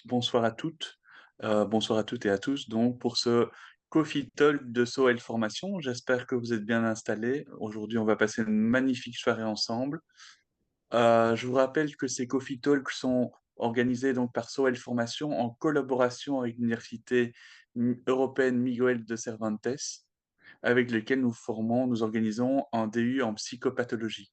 bonsoir à toutes, bonsoir à toutes et à tous donc pour ce Coffee Talk de SOEL Formation. J'espère que vous êtes bien installés. Aujourd'hui, on va passer une magnifique soirée ensemble. Je vous rappelle que ces Coffee Talks sont organisés donc par SOEL Formation en collaboration avec l'université européenne Miguel de Cervantes, avec lesquels nous organisons un DU en psychopathologie.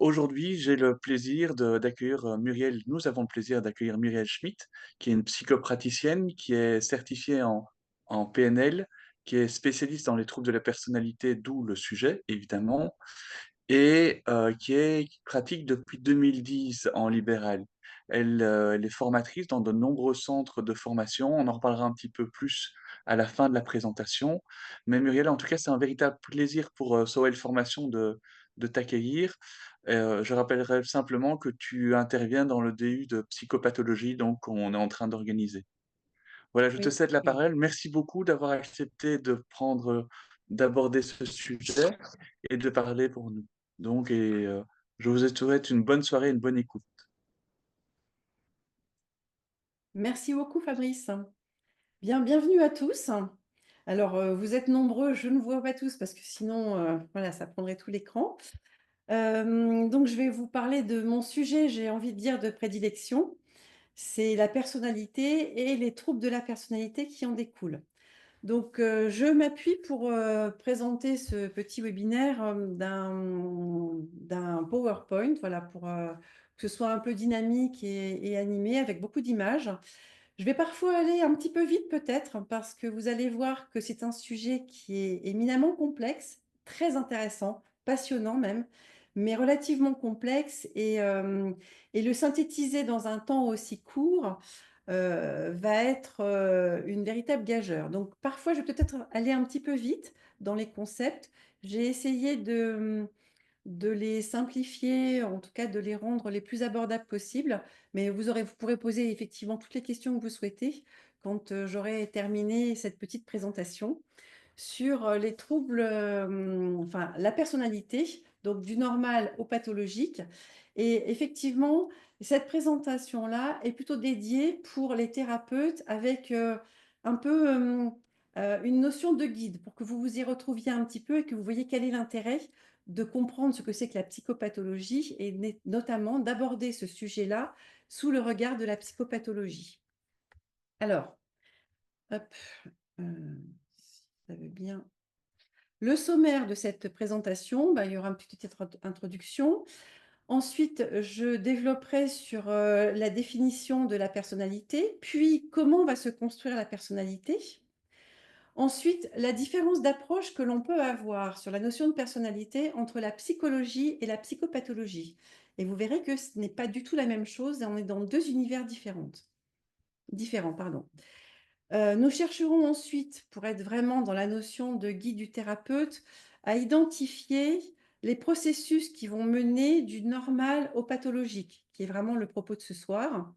Aujourd'hui, j'ai le plaisir d'accueillir, Muriel nous avons le plaisir d'accueillir Muriel Schmitt, qui est une psychopraticienne, qui est certifiée en PNL, qui est spécialiste dans les troubles de la personnalité, d'où le sujet évidemment, et qui pratique depuis 2010 en libéral. Elle est formatrice dans de nombreux centres de formation. On en reparlera un petit peu plus à la fin de la présentation. Mais Muriel, en tout cas, c'est un véritable plaisir pour, SOEL Formation de t'accueillir. Je rappellerai simplement que tu interviens dans le DU de psychopathologie, donc qu'on est en train d'organiser. Voilà, je te Oui, cède la oui. parole. Merci beaucoup d'avoir accepté d'aborder ce sujet et de parler pour nous. Donc, je vous souhaite une bonne soirée, une bonne écoute. Merci beaucoup Fabrice. Bienvenue à tous. Alors, vous êtes nombreux, je ne vois pas tous parce que sinon, voilà, ça prendrait tout l'écran. Donc je vais vous parler de mon sujet, j'ai envie de dire de prédilection. C'est la personnalité et les troubles de la personnalité qui en découlent. Donc, je m'appuie pour, présenter ce petit webinaire, d'un PowerPoint, voilà, pour, que ce soit un peu dynamique et animé avec beaucoup d'images. Je vais parfois aller un petit peu vite peut-être parce que vous allez voir que c'est un sujet qui est éminemment complexe, très intéressant, passionnant même, mais relativement complexe et le synthétiser dans un temps aussi court, va être, une véritable gageure. Donc parfois, je vais peut-être aller un petit peu vite dans les concepts. J'ai essayé de les simplifier, en tout cas de les rendre les plus abordables possibles. Mais vous pourrez poser effectivement toutes les questions que vous souhaitez quand j'aurai terminé cette petite présentation sur les troubles, enfin la personnalité, donc du normal au pathologique. Et effectivement, cette présentation-là est plutôt dédiée pour les thérapeutes avec un peu une notion de guide pour que vous vous y retrouviez un petit peu et que vous voyez quel est l'intérêt de comprendre ce que c'est que la psychopathologie et notamment d'aborder ce sujet-là sous le regard de la psychopathologie. Alors, hop, si ça veut bien. Le sommaire de cette présentation, bah, il y aura une petite introduction. Ensuite, je développerai sur la définition de la personnalité, puis comment va se construire la personnalité. Ensuite, la différence d'approche que l'on peut avoir sur la notion de personnalité entre la psychologie et la psychopathologie. Et vous verrez que ce n'est pas du tout la même chose et on est dans deux univers différents. Pardon. Nous chercherons ensuite, pour être vraiment dans la notion de guide du thérapeute, à identifier les processus qui vont mener du normal au pathologique, qui est vraiment le propos de ce soir,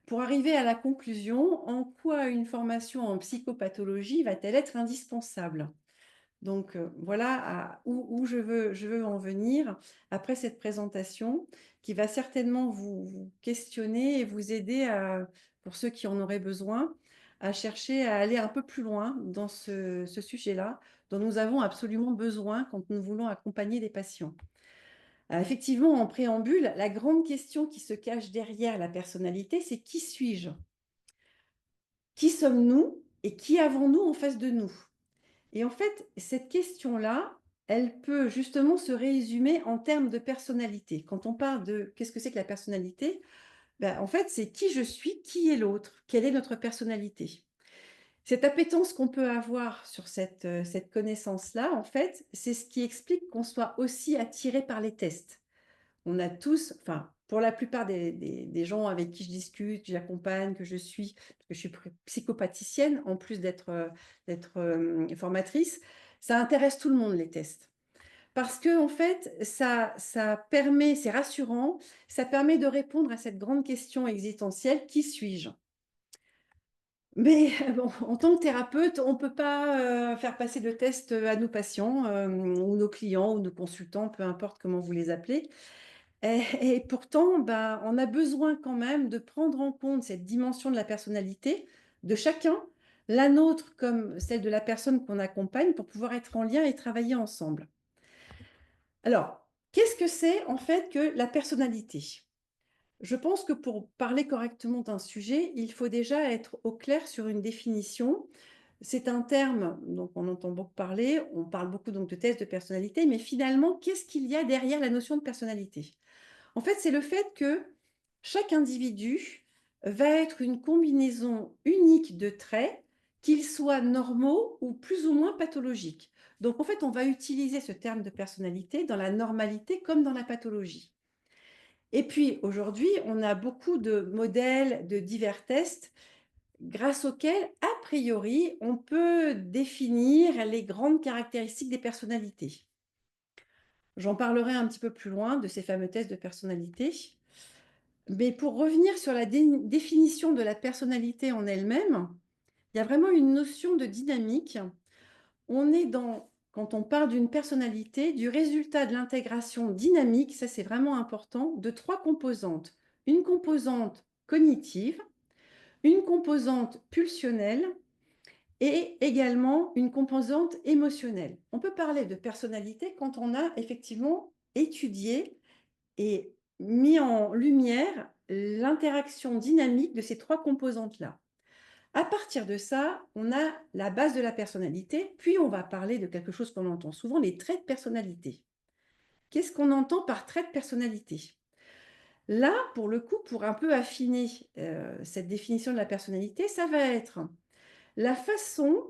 pour arriver à la conclusion en quoi une formation en psychopathologie va-t-elle être indispensable. Donc voilà où je veux en venir après cette présentation qui va certainement vous questionner et vous aider pour ceux qui en auraient besoin, à chercher à aller un peu plus loin dans ce sujet-là dont nous avons absolument besoin quand nous voulons accompagner les patients. Effectivement, en préambule, la grande question qui se cache derrière la personnalité, c'est qui suis-je? Qui sommes-nous et qui avons-nous en face de nous? Et en fait, cette question-là, elle peut justement se résumer en termes de personnalité. Quand on parle de qu'est-ce que c'est que la personnalité, ben, en fait, c'est qui je suis, qui est l'autre, quelle est notre personnalité. Cette appétence qu'on peut avoir sur cette connaissance-là, en fait, c'est ce qui explique qu'on soit aussi attiré par les tests. On a tous, enfin, pour la plupart des gens avec qui je discute, que j'accompagne, que je suis, parce que je suis psychopaticienne, en plus d'être formatrice, ça intéresse tout le monde, les tests. Parce que en fait, ça permet, c'est rassurant, ça permet de répondre à cette grande question existentielle, qui suis-je? Mais bon, en tant que thérapeute, on ne peut pas faire passer de tests à nos patients ou nos clients ou nos consultants, peu importe comment vous les appelez. Et pourtant, ben, on a besoin quand même de prendre en compte cette dimension de la personnalité de chacun, la nôtre comme celle de la personne qu'on accompagne pour pouvoir être en lien et travailler ensemble. Alors, qu'est-ce que c'est en fait que la personnalité? Je pense que pour parler correctement d'un sujet, il faut déjà être au clair sur une définition. C'est un terme dont on entend beaucoup parler, on parle beaucoup donc de tests de personnalité, mais finalement, qu'est-ce qu'il y a derrière la notion de personnalité? En fait, c'est le fait que chaque individu va être une combinaison unique de traits, qu'ils soient normaux ou plus ou moins pathologiques. Donc en fait, on va utiliser ce terme de personnalité dans la normalité comme dans la pathologie. Et puis aujourd'hui, on a beaucoup de modèles, de divers tests grâce auxquels, a priori, on peut définir les grandes caractéristiques des personnalités. J'en parlerai un petit peu plus loin de ces fameux tests de personnalité. Mais pour revenir sur la définition de la personnalité en elle-même, il y a vraiment une notion de dynamique. On est dans, quand on parle d'une personnalité, du résultat de l'intégration dynamique, ça c'est vraiment important, de trois composantes. Une composante cognitive, une composante pulsionnelle et également une composante émotionnelle. On peut parler de personnalité quand on a effectivement étudié et mis en lumière l'interaction dynamique de ces trois composantes-là. À partir de ça, on a la base de la personnalité, puis on va parler de quelque chose qu'on entend souvent, les traits de personnalité. Qu'est-ce qu'on entend par trait de personnalité? Là, pour le coup, pour un peu affiner cette définition de la personnalité, ça va être la façon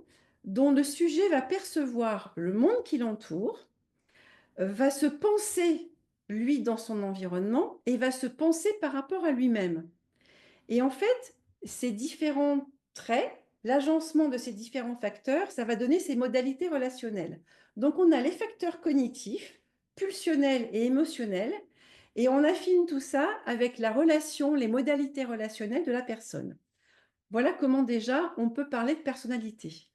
dont le sujet va percevoir le monde qui l'entoure, va se penser, lui, dans son environnement et va se penser par rapport à lui-même. Et en fait, ces différents traits, l'agencement de ces différents facteurs, ça va donner ces modalités relationnelles. Donc on a les facteurs cognitifs, pulsionnels et émotionnels, et on affine tout ça avec la relation, les modalités relationnelles de la personne. Voilà comment déjà on peut parler de personnalité.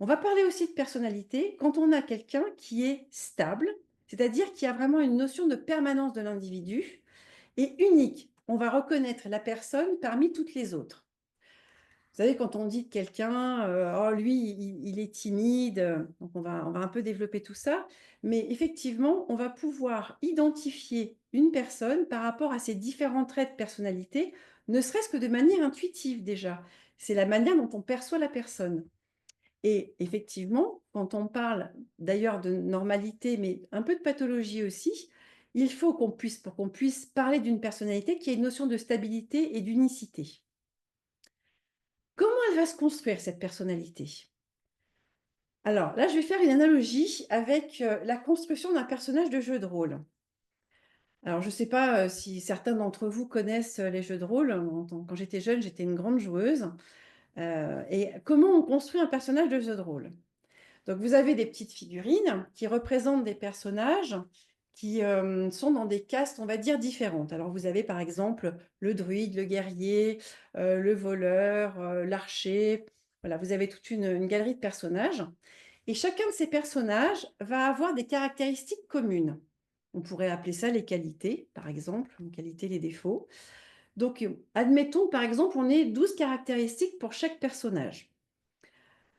On va parler aussi de personnalité quand on a quelqu'un qui est stable, c'est-à-dire qui a vraiment une notion de permanence de l'individu et unique. On va reconnaître la personne parmi toutes les autres. Vous savez, quand on dit de quelqu'un, oh lui, il est timide, donc on va un peu développer tout ça, mais effectivement, on va pouvoir identifier une personne par rapport à ses différents traits de personnalité, ne serait-ce que de manière intuitive déjà. C'est la manière dont on perçoit la personne. Et effectivement, quand on parle d'ailleurs de normalité, mais un peu de pathologie aussi, il faut qu'on puisse, pour qu'on puisse parler d'une personnalité qui a une notion de stabilité et d'unicité. Comment elle va se construire cette personnalité? Alors là, je vais faire une analogie avec la construction d'un personnage de jeu de rôle. Alors je ne sais pas si certains d'entre vous connaissent les jeux de rôle. Quand j'étais jeune, j'étais une grande joueuse. Et comment on construit un personnage de jeu de rôle? Donc vous avez des petites figurines qui représentent des personnages qui, sont dans des castes, on va dire, différentes. Alors vous avez par exemple le druide, le guerrier, le voleur, l'archer. Voilà, vous avez toute une galerie de personnages et chacun de ces personnages va avoir des caractéristiques communes. On pourrait appeler ça les qualités, par exemple, les qualités, les défauts. Donc, admettons par exemple, on ait 12 caractéristiques pour chaque personnage.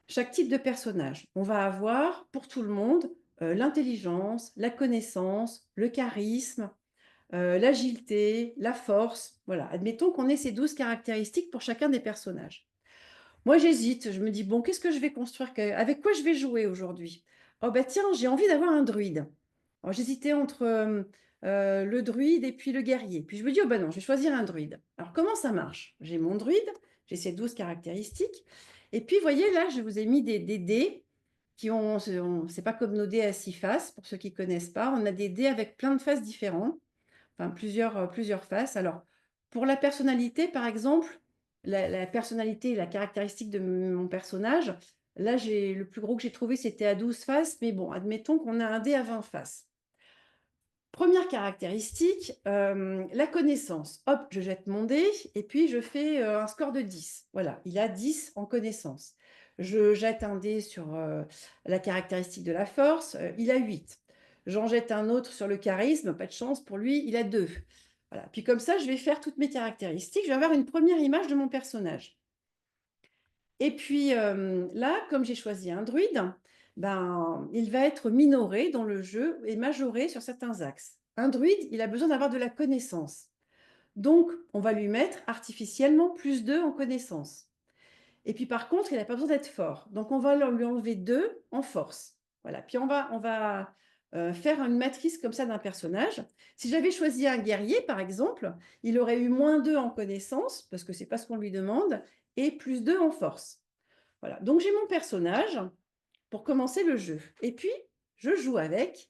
Chaque type de personnage. On va avoir pour tout le monde l'intelligence, la connaissance, le charisme, l'agilité, la force. Voilà, admettons qu'on ait ces 12 caractéristiques pour chacun des personnages. Moi, j'hésite, je me dis, bon, qu'est-ce que je vais construire? Avec quoi je vais jouer aujourd'hui? Oh, bah tiens, j'ai envie d'avoir un druide. Alors, j'hésitais entre le druide et puis le guerrier. Puis je me dis, oh, bah non, je vais choisir un druide. Alors, comment ça marche? J'ai mon druide, j'ai ces 12 caractéristiques. Et puis, vous voyez, là, je vous ai mis des dés qui ont, c'est pas comme nos dés à 6 faces, pour ceux qui ne connaissent pas. On a des dés avec plein de faces différentes, enfin plusieurs faces. Alors, pour la personnalité, par exemple, la personnalité, la caractéristique de mon personnage, là, le plus gros que j'ai trouvé, c'était à 12 faces, mais bon, admettons qu'on a un dé à 20 faces. Première caractéristique, la connaissance. Hop, je jette mon dé et puis je fais un score de 10. Voilà, il a 10 en connaissance. Je jette un dé sur la caractéristique de la force, il a 8. j'en jette un autre sur le charisme, pas de chance pour lui, il a 2. Voilà, puis comme ça, je vais faire toutes mes caractéristiques, je vais avoir une première image de mon personnage. Et puis, là, comme j'ai choisi un druide, ben, il va être minoré dans le jeu et majoré sur certains axes. Un druide, il a besoin d'avoir de la connaissance. Donc, on va lui mettre artificiellement +2 en connaissance. Et puis par contre, il n'a pas besoin d'être fort. Donc on va lui enlever 2 en force. Voilà, puis on va faire une matrice comme ça d'un personnage. Si j'avais choisi un guerrier, par exemple, il aurait eu -2 en connaissance, parce que c'est pas ce qu'on lui demande, et +2 en force. Voilà, donc j'ai mon personnage pour commencer le jeu. Et puis, je joue avec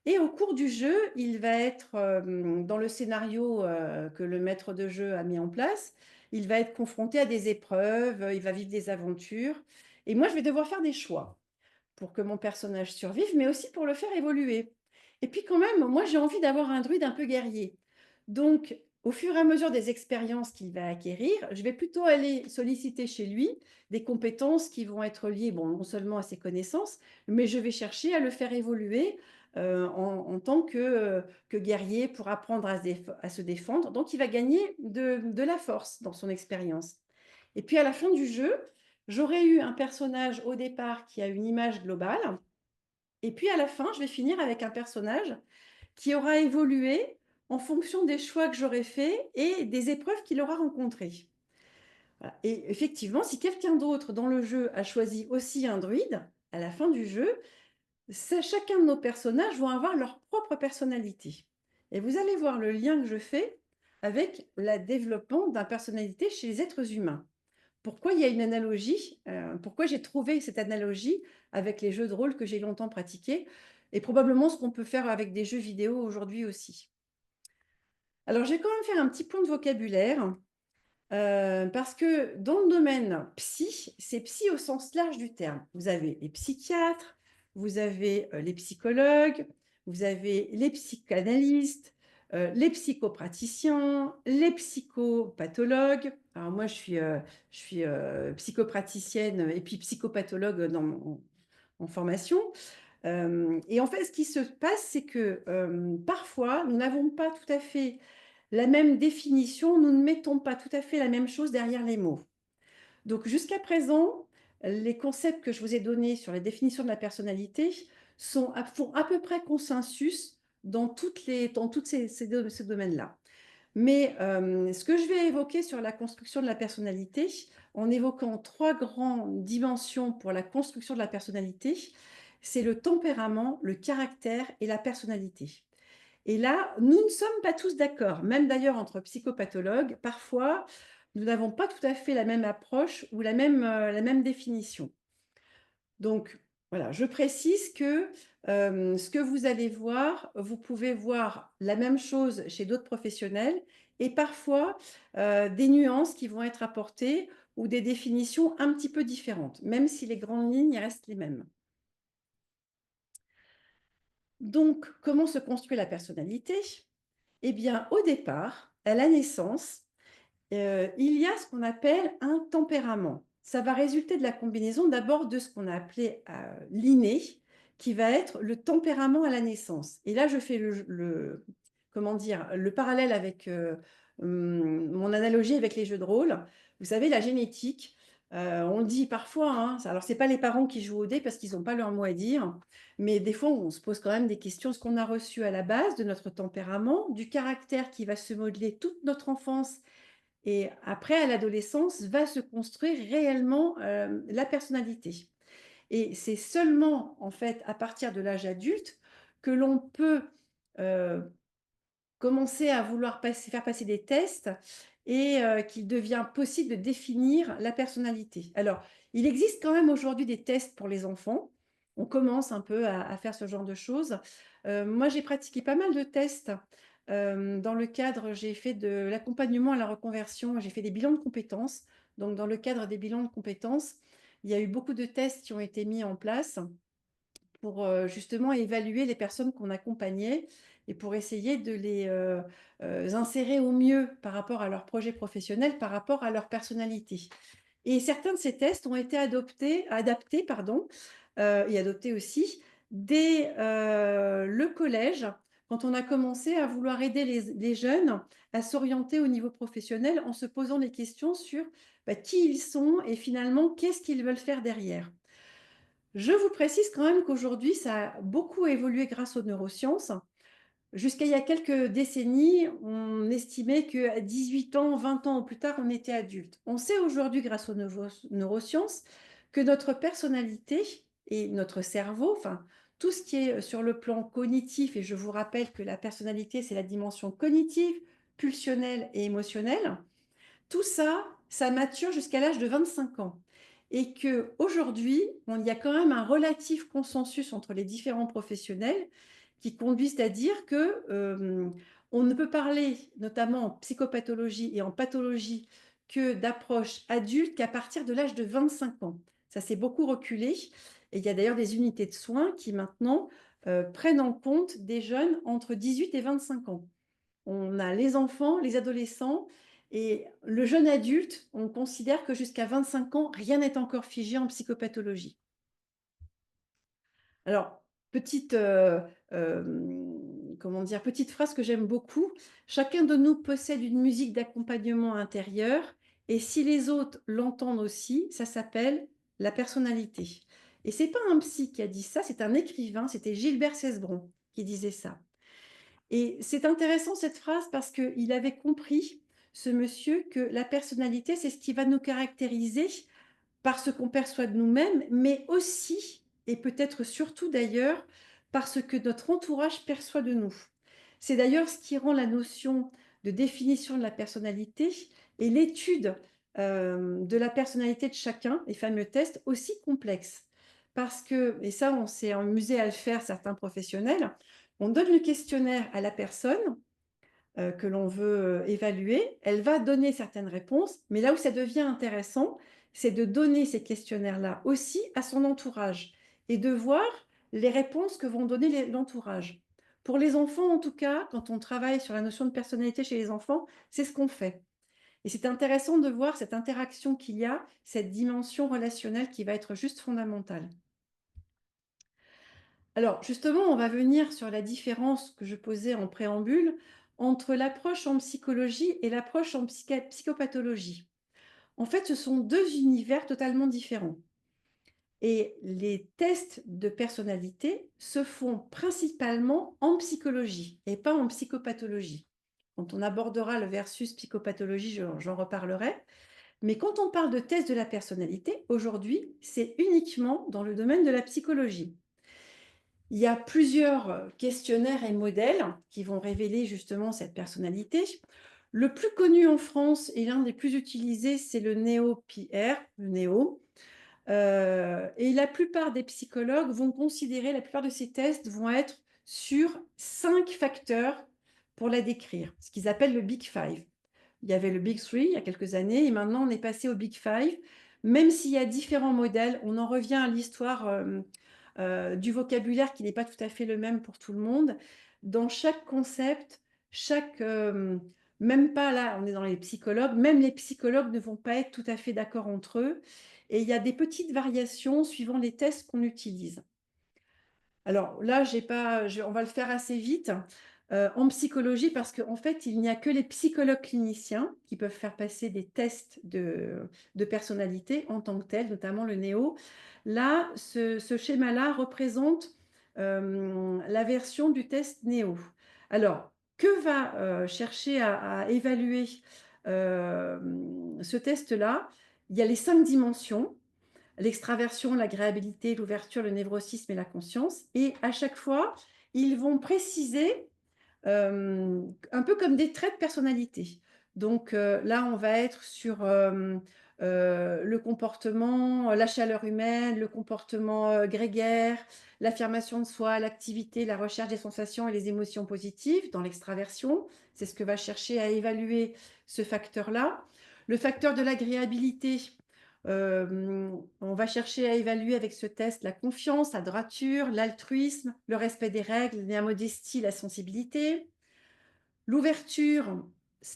et au cours du jeu, il va être, dans le scénario, que le maître de jeu a mis en place, il va être confronté à des épreuves, il va vivre des aventures et moi, je vais devoir faire des choix pour que mon personnage survive, mais aussi pour le faire évoluer. Et puis quand même, moi, j'ai envie d'avoir un druide un peu guerrier. Donc, au fur et à mesure des expériences qu'il va acquérir, je vais plutôt aller solliciter chez lui des compétences qui vont être liées, bon, non seulement à ses connaissances, mais je vais chercher à le faire évoluer en tant que guerrier pour apprendre à se défendre. Donc, il va gagner de la force dans son expérience. Et puis, à la fin du jeu, j'aurai eu un personnage au départ qui a une image globale. Et puis, à la fin, je vais finir avec un personnage qui aura évolué en fonction des choix que j'aurai faits et des épreuves qu'il aura rencontrées. Voilà. Et effectivement, si quelqu'un d'autre dans le jeu a choisi aussi un druide, à la fin du jeu, chacun de nos personnages vont avoir leur propre personnalité. Et vous allez voir le lien que je fais avec le développement d'une personnalité chez les êtres humains. Pourquoi il y a une analogie, pourquoi j'ai trouvé cette analogie avec les jeux de rôle que j'ai longtemps pratiqués et probablement ce qu'on peut faire avec des jeux vidéo aujourd'hui aussi. Alors, je vais quand même faire un petit point de vocabulaire, parce que dans le domaine psy, c'est psy au sens large du terme. Vous avez les psychiatres, vous avez, les psychologues, vous avez les psychanalystes, les psychopraticiens, les psychopathologues. Alors moi, je suis psychopraticienne et puis psychopathologue en formation. Et en fait, ce qui se passe, c'est que, parfois, nous n'avons pas tout à fait la même définition, nous ne mettons pas tout à fait la même chose derrière les mots. Donc jusqu'à présent, les concepts que je vous ai donnés sur la définition de la personnalité font à peu près consensus dans toutes ces domaines-là. Mais ce que je vais évoquer sur la construction de la personnalité, en évoquant 3 grandes dimensions pour la construction de la personnalité, c'est le tempérament, le caractère et la personnalité. Et là, nous ne sommes pas tous d'accord, même d'ailleurs entre psychopathologues, parfois, nous n'avons pas tout à fait la même approche ou la même définition. Donc voilà, je précise que, ce que vous allez voir, vous pouvez voir la même chose chez d'autres professionnels et parfois, des nuances qui vont être apportées ou des définitions un petit peu différentes, même si les grandes lignes restent les mêmes. Donc, comment se construit la personnalité? Eh bien, au départ, à la naissance, il y a ce qu'on appelle un tempérament. Ça va résulter de la combinaison d'abord de ce qu'on a appelé, l'inné, qui va être le tempérament à la naissance. Et là, je fais comment dire? Le parallèle avec, mon analogie avec les jeux de rôle. Vous savez, la génétique, on le dit parfois, hein, alors c'est pas les parents qui jouent au dé parce qu'ils ont pas leur mot à dire, mais des fois, on se pose quand même des questions. Ce qu'on a reçu à la base de notre tempérament, du caractère qui va se modeler toute notre enfance et après, à l'adolescence, va se construire réellement, la personnalité. Et c'est seulement, en fait, à partir de l'âge adulte que l'on peut, heu, commencer à vouloir faire passer des tests et qu'il devient possible de définir la personnalité. Alors, il existe quand même aujourd'hui des tests pour les enfants. On commence un peu à faire ce genre de choses. Moi, j'ai pratiqué pas mal de tests, dans le cadre j'ai fait de l'accompagnement à la reconversion, j'ai fait des bilans de compétences. Donc dans le cadre des bilans de compétences, il y a eu beaucoup de tests qui ont été mis en place pour, justement évaluer les personnes qu'on accompagnait et pour essayer de les, insérer au mieux par rapport à leur projet professionnel, par rapport à leur personnalité. Et certains de ces tests ont été adaptés pardon, et adoptés aussi, dès, le collège, quand on a commencé à vouloir aider les jeunes à s'orienter au niveau professionnel en se posant des questions sur, bah, qui ils sont et finalement qu'est-ce qu'ils veulent faire derrière. Je vous précise quand même qu'aujourd'hui, ça a beaucoup évolué grâce aux neurosciences. Jusqu'à il y a quelques décennies, on estimait qu'à 18 ans, 20 ans ou plus tard, on était adulte. On sait aujourd'hui, grâce aux neurosciences, que notre personnalité et notre cerveau, enfin, tout ce qui est sur le plan cognitif, et je vous rappelle que la personnalité, c'est la dimension cognitive, pulsionnelle et émotionnelle, tout ça, ça mature jusqu'à l'âge de 25 ans et qu'aujourd'hui, il y a quand même un relatif consensus entre les différents professionnels qui conduisent à dire que, on ne peut parler, notamment en psychopathologie et en pathologie, que d'approche adulte qu'à partir de l'âge de 25 ans. Ça s'est beaucoup reculé et il y a d'ailleurs des unités de soins qui maintenant, prennent en compte des jeunes entre 18 et 25 ans. On a les enfants, les adolescents et le jeune adulte, on considère que jusqu'à 25 ans, rien n'est encore figé en psychopathologie. Alors, petite, comment dire? Petite phrase que j'aime beaucoup: «Chacun de nous possède une musique d'accompagnement intérieur et si les autres l'entendent aussi, ça s'appelle la personnalité» et c'est pas un psy qui a dit ça, c'est un écrivain, c'était Gilbert Cesbron qui disait ça. Et c'est intéressant cette phrase parce qu'il avait compris, ce monsieur, que la personnalité, c'est ce qui va nous caractériser par ce qu'on perçoit de nous-mêmes, mais aussi, et peut-être surtout d'ailleurs, par ce que notre entourage perçoit de nous. C'est d'ailleurs ce qui rend la notion de définition de la personnalité et l'étude de la personnalité de chacun, les fameux tests, aussi complexe. Parce que, et ça on s'est amusé à le faire certains professionnels, on donne le questionnaire à la personne que l'on veut, évaluer, elle va donner certaines réponses, mais là où ça devient intéressant, c'est de donner ces questionnaires-là aussi à son entourage et de voir les réponses que vont donner l'entourage. Pour les enfants, en tout cas, quand on travaille sur la notion de personnalité chez les enfants, c'est ce qu'on fait. Et c'est intéressant de voir cette interaction qu'il y a, cette dimension relationnelle qui va être juste fondamentale. Alors justement, on va venir sur la différence que je posais en préambule entre l'approche en psychologie et l'approche en psychopathologie. En fait, ce sont 2 univers totalement différents et les tests de personnalité se font principalement en psychologie et pas en psychopathologie. Quand on abordera le versus psychopathologie, j'en reparlerai, mais quand on parle de tests de la personnalité, aujourd'hui, c'est uniquement dans le domaine de la psychologie. Il y a plusieurs, questionnaires et modèles qui vont révéler justement cette personnalité. Le plus connu en France et l'un des plus utilisés, c'est le NEO-PR, le NEO, et la plupart des psychologues vont considérer la plupart de ces tests vont être sur 5 facteurs pour la décrire, ce qu'ils appellent le Big Five. Il y avait le Big Three il y a quelques années et maintenant on est passé au Big Five. Même s'il y a différents modèles, on en revient à l'histoire, du vocabulaire qui n'est pas tout à fait le même pour tout le monde. Dans chaque concept, chaque, même pas là, on est dans les psychologues, même les psychologues ne vont pas être tout à fait d'accord entre eux et il y a des petites variations suivant les tests qu'on utilise. Alors là, j'ai pas je on va le faire assez vite, en psychologie parce qu'en fait, il n'y a que les psychologues cliniciens qui peuvent faire passer des tests de personnalité en tant que tels, notamment le NEO. Là, ce schéma-là représente, la version du test NEO. Alors, que va, chercher à évaluer, ce test-là? Il y a les 5 dimensions l'extraversion, l'agréabilité, l'ouverture, le névrosisme et la conscience. Et à chaque fois, ils vont préciser un peu comme des traits de personnalité. Donc là, on va être sur le comportement, la chaleur humaine, le comportement grégaire, l'affirmation de soi, l'activité, la recherche des sensations et les émotions positives dans l'extraversion. C'est ce que va chercher à évaluer ce facteur-là. Le facteur de l'agréabilité, on va chercher à évaluer avec ce test la confiance, la droiture, l'altruisme, le respect des règles, la modestie, la sensibilité. L'ouverture,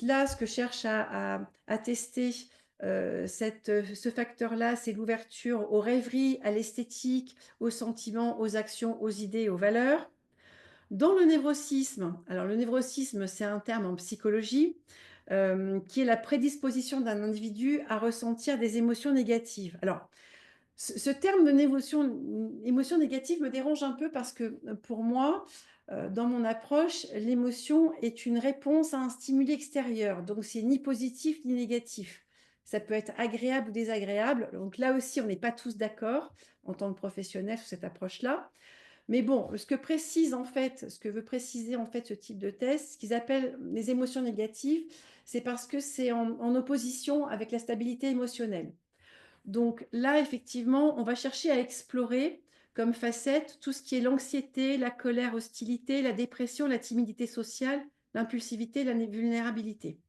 là, ce que cherche à tester, ce facteur-là, c'est l'ouverture aux rêveries, à l'esthétique, aux sentiments, aux actions, aux idées, aux valeurs. Dans le névrosisme, alors le névrosisme, c'est un terme en psychologie, qui est la prédisposition d'un individu à ressentir des émotions négatives. Alors, ce terme de émotion négative me dérange un peu parce que, pour moi, dans mon approche, l'émotion est une réponse à un stimuli extérieur, donc c'est ni positif ni négatif. Ça peut être agréable ou désagréable, donc là aussi, on n'est pas tous d'accord en tant que professionnels sur cette approche-là. Mais bon, ce que veut préciser en fait ce type de test, ce qu'ils appellent les émotions négatives, c'est parce que c'est en opposition avec la stabilité émotionnelle. Donc là, effectivement, on va chercher à explorer comme facette tout ce qui est l'anxiété, la colère, hostilité, la dépression, la timidité sociale, l'impulsivité, la vulnérabilité.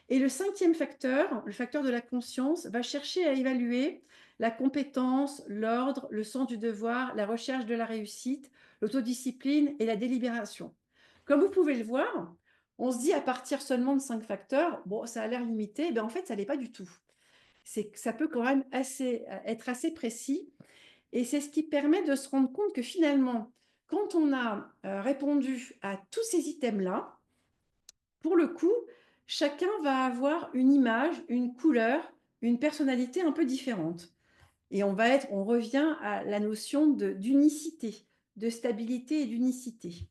Et le cinquième facteur, le facteur de la conscience, va chercher à évaluer la compétence, l'ordre, le sens du devoir, la recherche de la réussite, l'autodiscipline et la délibération. Comme vous pouvez le voir, on se dit à partir seulement de 5 facteurs, bon, ça a l'air limité, en fait, ça l'est pas du tout. C'est que ça peut quand même être assez précis et c'est ce qui permet de se rendre compte que finalement, quand on a répondu à tous ces items-là, pour le coup, chacun va avoir une image, une couleur, une personnalité un peu différente. Et on revient à la notion d'unicité, de stabilité et d'unicité.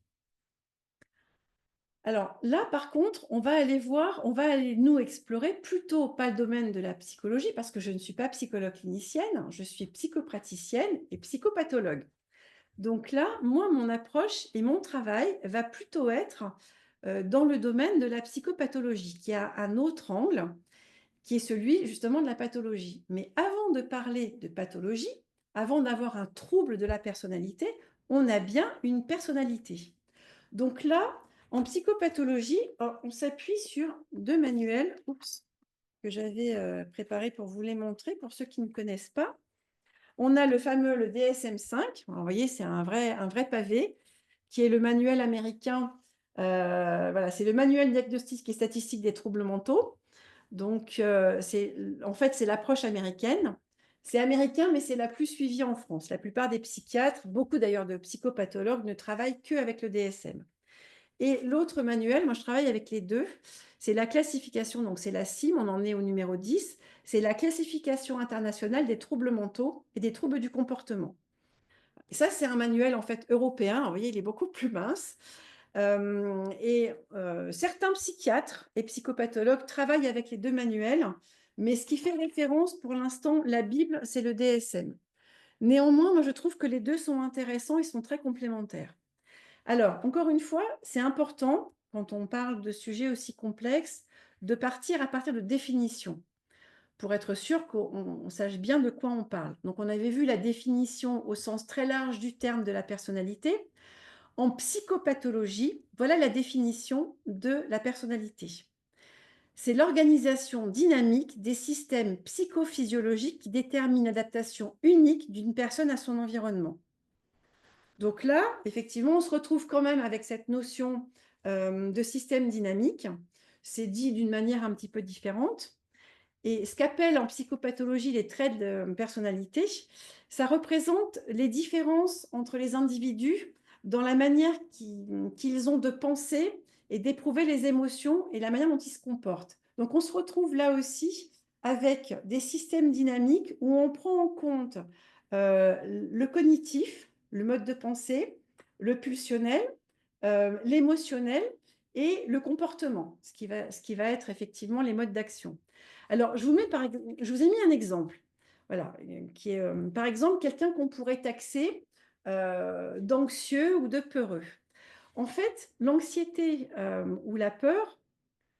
Alors là, par contre, on va aller nous explorer plutôt pas le domaine de la psychologie, parce que je ne suis pas psychologue clinicienne, je suis psychopraticienne et psychopathologue. Donc là, moi, mon approche et mon travail va plutôt être dans le domaine de la psychopathologie, qui a un autre angle, qui est celui justement de la pathologie. Mais avant de parler de pathologie, avant d'avoir un trouble de la personnalité, on a bien une personnalité. Donc là, en psychopathologie, on s'appuie sur 2 manuels, que j'avais, préparés pour vous les montrer, pour ceux qui ne connaissent pas. On a le DSM-5, alors vous voyez, c'est un vrai pavé, qui est le manuel américain, voilà, c'est le manuel diagnostique et statistique des troubles mentaux. Donc, en fait, c'est l'approche américaine. C'est américain, mais c'est la plus suivie en France. La plupart des psychiatres, beaucoup d'ailleurs de psychopathologues, ne travaillent qu'avec le DSM. Et l'autre manuel, moi je travaille avec les 2, c'est la classification, donc c'est la CIM, on en est au numéro 10, c'est la classification internationale des troubles mentaux et des troubles du comportement. Et ça, c'est un manuel en fait européen, vous voyez, il est beaucoup plus mince. Certains psychiatres et psychopathologues travaillent avec les 2 manuels, mais ce qui fait référence pour l'instant, la Bible, c'est le DSM. Néanmoins, moi je trouve que les 2 sont intéressants, ils sont très complémentaires. Alors, encore une fois, c'est important, quand on parle de sujets aussi complexes, de partir à partir de définitions, pour être sûr qu'on sache bien de quoi on parle. Donc, on avait vu la définition au sens très large du terme de la personnalité. En psychopathologie, voilà la définition de la personnalité. C'est l'organisation dynamique des systèmes psychophysiologiques qui détermine l'adaptation unique d'une personne à son environnement. Donc là, effectivement, on se retrouve quand même avec cette notion de système dynamique. C'est dit d'une manière un petit peu différente. Et ce qu'appellent en psychopathologie les traits de personnalité, ça représente les différences entre les individus dans la manière qu'ils ont de penser et d'éprouver les émotions et la manière dont ils se comportent. Donc on se retrouve là aussi avec des systèmes dynamiques où on prend en compte le cognitif, le mode de pensée, le pulsionnel, l'émotionnel et le comportement, ce qui va être effectivement les modes d'action. Alors, je vous ai mis un exemple, voilà, qui est, par exemple, quelqu'un qu'on pourrait taxer d'anxieux ou de peureux. En fait, l'anxiété ou la peur,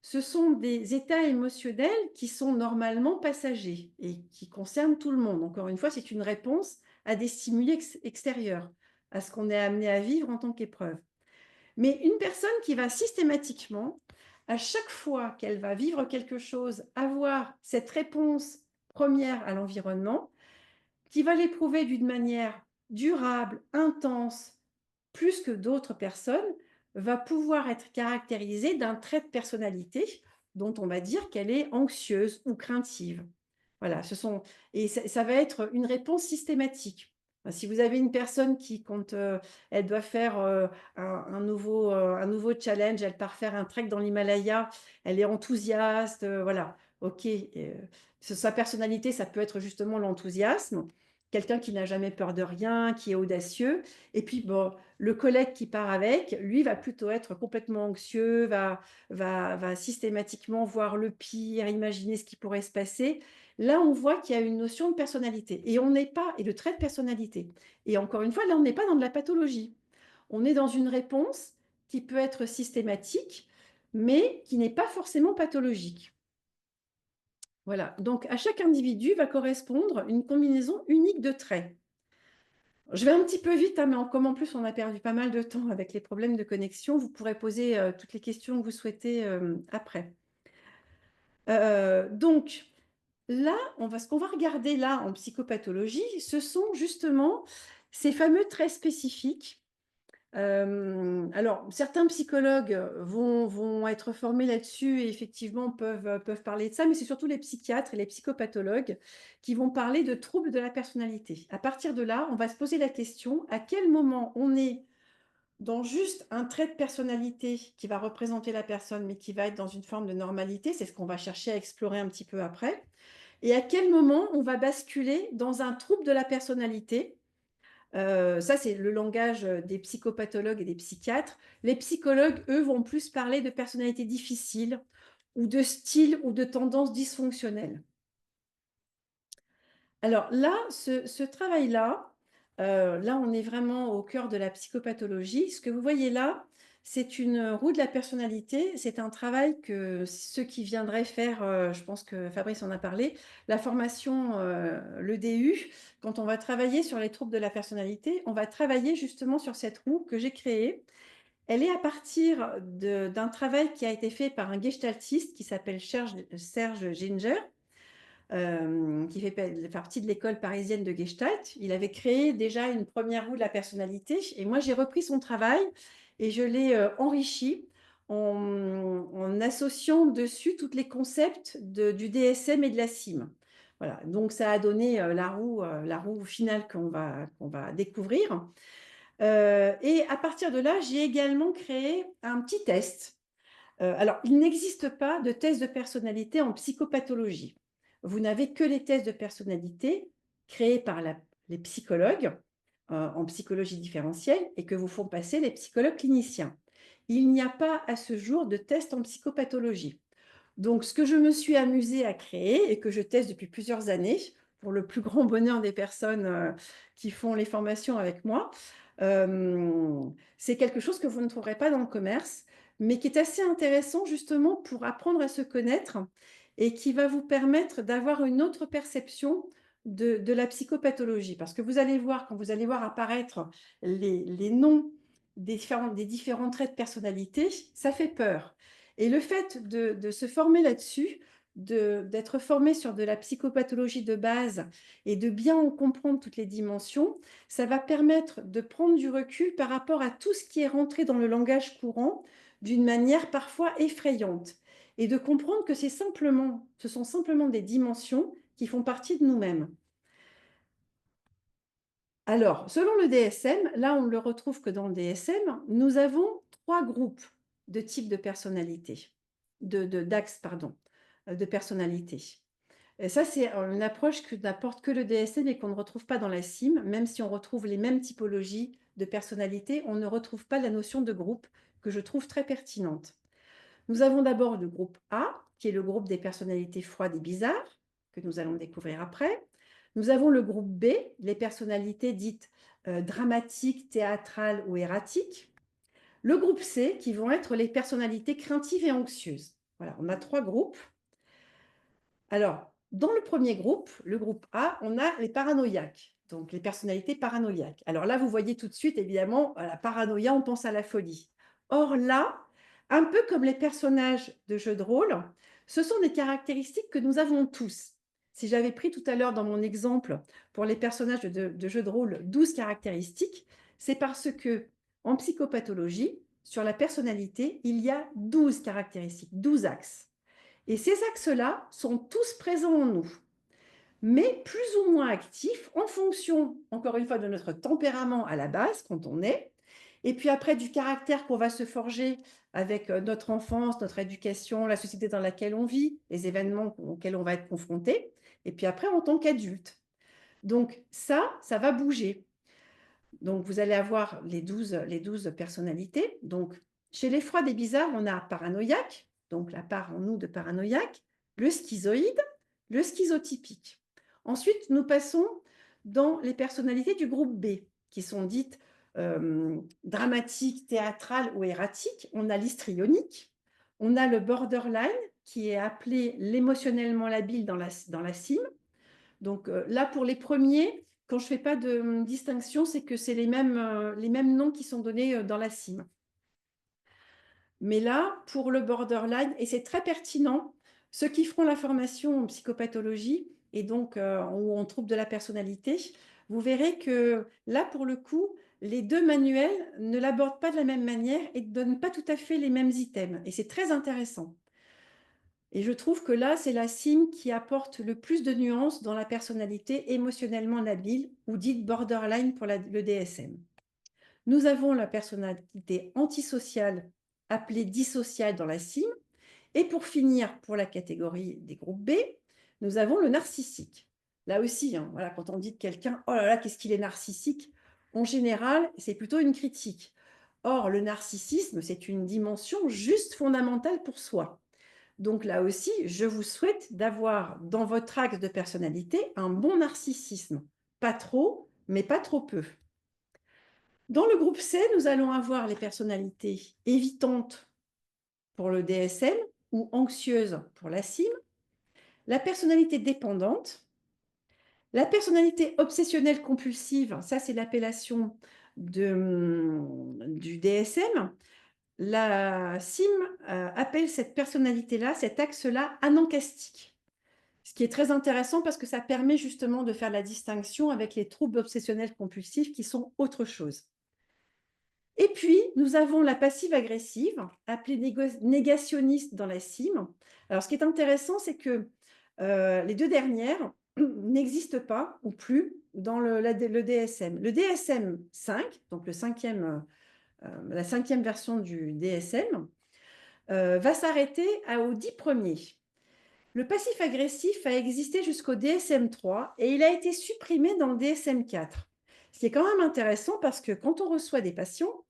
ce sont des états émotionnels qui sont normalement passagers et qui concernent tout le monde. Encore une fois, c'est une réponse à des stimuli extérieurs, à ce qu'on est amené à vivre en tant qu'épreuve. Mais une personne qui va systématiquement, à chaque fois qu'elle va vivre quelque chose, avoir cette réponse première à l'environnement, qui va l'éprouver d'une manière durable, intense, plus que d'autres personnes, va pouvoir être caractérisée d'un trait de personnalité dont on va dire qu'elle est anxieuse ou craintive. Voilà, et ça va être une réponse systématique. Si vous avez une personne qui, quand, elle doit faire, un nouveau challenge, elle part faire un trek dans l'Himalaya, elle est enthousiaste, voilà, OK, sa personnalité, ça peut être justement l'enthousiasme. Quelqu'un qui n'a jamais peur de rien, qui est audacieux et puis bon, le collègue qui part avec, lui, va plutôt être complètement anxieux, va systématiquement voir le pire, imaginer ce qui pourrait se passer. Là, on voit qu'il y a une notion de personnalité et on n'est pas et de trait de personnalité et encore une fois, là, on n'est pas dans de la pathologie. On est dans une réponse qui peut être systématique, mais qui n'est pas forcément pathologique. Voilà, donc à chaque individu va correspondre une combinaison unique de traits. Je vais un petit peu vite, hein, mais comme en plus on a perdu pas mal de temps avec les problèmes de connexion, vous pourrez poser, toutes les questions que vous souhaitez, après. Donc là, ce qu'on va regarder là en psychopathologie, ce sont justement ces fameux traits spécifiques. Alors certains psychologues vont être formés là-dessus et effectivement peuvent parler de ça, mais c'est surtout les psychiatres et les psychopathologues qui vont parler de troubles de la personnalité. À partir de là, on va se poser la question, à quel moment on est dans juste un trait de personnalité qui va représenter la personne, mais qui va être dans une forme de normalité, c'est ce qu'on va chercher à explorer un petit peu après. Et à quel moment on va basculer dans un trouble de la personnalité? Ça, c'est le langage, des psychopathologues et des psychiatres. Les psychologues, eux, vont plus parler de personnalité difficile ou de style ou de tendance dysfonctionnelle. Alors là, ce travail-là, là, on est vraiment au cœur de la psychopathologie. Ce que vous voyez là, c'est une roue de la personnalité. C'est un travail que ceux qui viendraient faire, je pense que Fabrice en a parlé, la formation, l'EDU, quand on va travailler sur les troubles de la personnalité, on va travailler justement sur cette roue que j'ai créée. Elle est à partir d'un travail qui a été fait par un gestaltiste qui s'appelle Serge Ginger, qui fait partie de l'école parisienne de Gestalt. Il avait créé déjà une première roue de la personnalité et moi j'ai repris son travail et je l'ai enrichi en associant dessus tous les concepts du DSM et de la CIM. Voilà, donc ça a donné la roue finale qu'on va découvrir. Et à partir de là, j'ai également créé un petit test. Alors, il n'existe pas de test de personnalité en psychopathologie. Vous n'avez que les tests de personnalité créés par les psychologues en psychologie différentielle et que vous font passer les psychologues cliniciens. Il n'y a pas à ce jour de test en psychopathologie. Donc, ce que je me suis amusée à créer et que je teste depuis plusieurs années, pour le plus grand bonheur des personnes qui font les formations avec moi, c'est quelque chose que vous ne trouverez pas dans le commerce, mais qui est assez intéressant justement pour apprendre à se connaître et qui va vous permettre d'avoir une autre perception de la psychopathologie. Parce que vous allez voir, quand vous allez voir apparaître les noms des différents traits de personnalité, ça fait peur. Et le fait de se former là-dessus, d'être formé sur de la psychopathologie de base et de bien comprendre toutes les dimensions, ça va permettre de prendre du recul par rapport à tout ce qui est rentré dans le langage courant d'une manière parfois effrayante et de comprendre que ce sont simplement des dimensions qui font partie de nous-mêmes. Alors, selon le DSM, là on ne le retrouve que dans le DSM, nous avons 3 groupes de types de personnalité, d'axes, pardon, de personnalité. Et ça, c'est une approche que n'apporte que le DSM et qu'on ne retrouve pas dans la CIM, même si on retrouve les mêmes typologies de personnalité, on ne retrouve pas la notion de groupe que je trouve très pertinente. Nous avons d'abord le groupe A, qui est le groupe des personnalités froides et bizarres, que nous allons découvrir après. Nous avons le groupe B, les personnalités dites dramatiques, théâtrales ou erratiques. Le groupe C, qui vont être les personnalités craintives et anxieuses. Voilà, on a 3 groupes. Alors, dans le premier groupe, le groupe A, on a les paranoïaques, donc les personnalités paranoïaques. Alors là, vous voyez tout de suite, évidemment, à la paranoïa, on pense à la folie. Or là, un peu comme les personnages de jeux de rôle, ce sont des caractéristiques que nous avons tous. Si j'avais pris tout à l'heure dans mon exemple pour les personnages de jeux de rôle 12 caractéristiques, c'est parce que en psychopathologie, sur la personnalité, il y a 12 caractéristiques, 12 axes. Et ces axes-là sont tous présents en nous, mais plus ou moins actifs en fonction, encore une fois, de notre tempérament à la base, quand on est, et puis après du caractère qu'on va se forger avec notre enfance, notre éducation, la société dans laquelle on vit, les événements auxquels on va être confronté, et puis après en tant qu'adulte. Donc ça va bouger. Donc vous allez avoir les douze personnalités. Donc chez les froids et bizarres, on a paranoïaque, donc la part en nous de paranoïaque, le schizoïde, le schizotypique. Ensuite, nous passons dans les personnalités du groupe B, qui sont dites dramatiques, théâtrales ou erratiques. On a l'histrionique, on a le borderline, qui est appelé l'émotionnellement labile dans la cime. Donc là, pour les premiers, quand je ne fais pas de distinction, c'est que c'est les mêmes noms qui sont donnés dans la CIM. Mais là, pour le borderline, et c'est très pertinent, ceux qui feront la formation en psychopathologie et donc ou en trouble de la personnalité, vous verrez que là, pour le coup, les deux manuels ne l'abordent pas de la même manière et ne donnent pas tout à fait les mêmes items. Et c'est très intéressant. Et je trouve que là, c'est la CIM qui apporte le plus de nuances dans la personnalité émotionnellement labile ou dite borderline pour le DSM. Nous avons la personnalité antisociale appelée dissociale dans la CIM. Et pour finir, pour la catégorie des groupes B, nous avons le narcissique. Là aussi, hein, voilà, quand on dit de quelqu'un, oh là là, qu'est-ce qu'il est narcissique, en général, c'est plutôt une critique. Or, le narcissisme, c'est une dimension juste fondamentale pour soi. Donc là aussi, je vous souhaite d'avoir dans votre axe de personnalité un bon narcissisme. Pas trop, mais pas trop peu. Dans le groupe C, nous allons avoir les personnalités évitantes pour le DSM ou anxieuses pour la CIM, la personnalité dépendante, la personnalité obsessionnelle compulsive, ça c'est l'appellation du DSM. La CIM appelle cette personnalité-là, cet axe-là, anancastique. Ce qui est très intéressant parce que ça permet justement de faire la distinction avec les troubles obsessionnels compulsifs qui sont autre chose. Et puis, nous avons la passive agressive, appelée négationniste dans la CIM. Alors, ce qui est intéressant, c'est que les deux dernières n'existent pas ou plus dans le DSM. Le DSM 5, donc la cinquième version du DSM, va s'arrêter aux 10 premiers. Le passif agressif a existé jusqu'au DSM-3 et il a été supprimé dans le DSM-4. Ce qui est quand même intéressant parce que quand on reçoit des patients,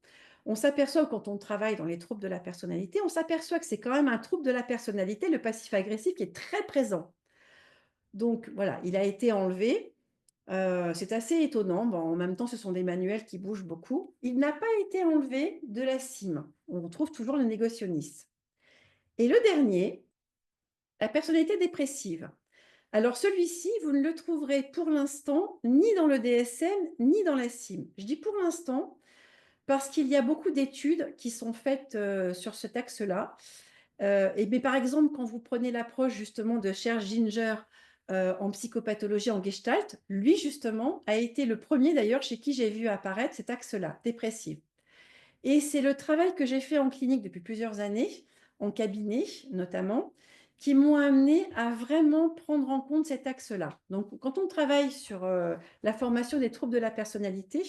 on s'aperçoit, quand on travaille dans les troubles de la personnalité, on s'aperçoit que c'est quand même un trouble de la personnalité, le passif agressif, qui est très présent. Donc voilà, il a été enlevé. C'est assez étonnant. Bon, en même temps, ce sont des manuels qui bougent beaucoup. Il n'a pas été enlevé de la CIM. On trouve toujours le négationniste. Et le dernier, la personnalité dépressive. Alors celui-ci, vous ne le trouverez pour l'instant ni dans le DSM ni dans la CIM. Je dis pour l'instant parce qu'il y a beaucoup d'études qui sont faites sur cet axe-là. Mais par exemple, quand vous prenez l'approche justement de Serge Ginger en psychopathologie en Gestalt, lui justement a été le premier d'ailleurs chez qui j'ai vu apparaître cet axe-là, dépressif. Et c'est le travail que j'ai fait en clinique depuis plusieurs années, en cabinet notamment, qui m'ont amené à vraiment prendre en compte cet axe-là. Donc, quand on travaille sur la formation des troubles de la personnalité,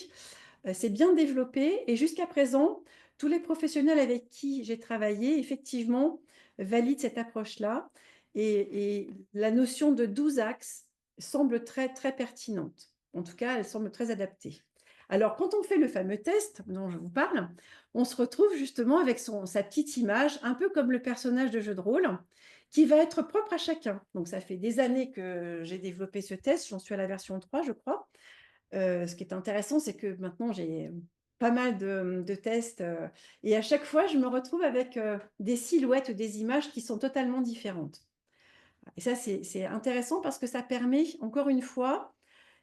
c'est bien développé et jusqu'à présent, tous les professionnels avec qui j'ai travaillé, effectivement, valident cette approche-là et la notion de 12 axes semble très, très pertinente. En tout cas, elle semble très adaptée. Alors, quand on fait le fameux test dont je vous parle, on se retrouve justement avec sa petite image, un peu comme le personnage de jeu de rôle, qui va être propre à chacun. Donc, ça fait des années que j'ai développé ce test, j'en suis à la version 3, je crois. Ce qui est intéressant, c'est que maintenant, j'ai pas mal de tests et à chaque fois, je me retrouve avec des silhouettes, des images qui sont totalement différentes. Et ça, c'est intéressant parce que ça permet, encore une fois,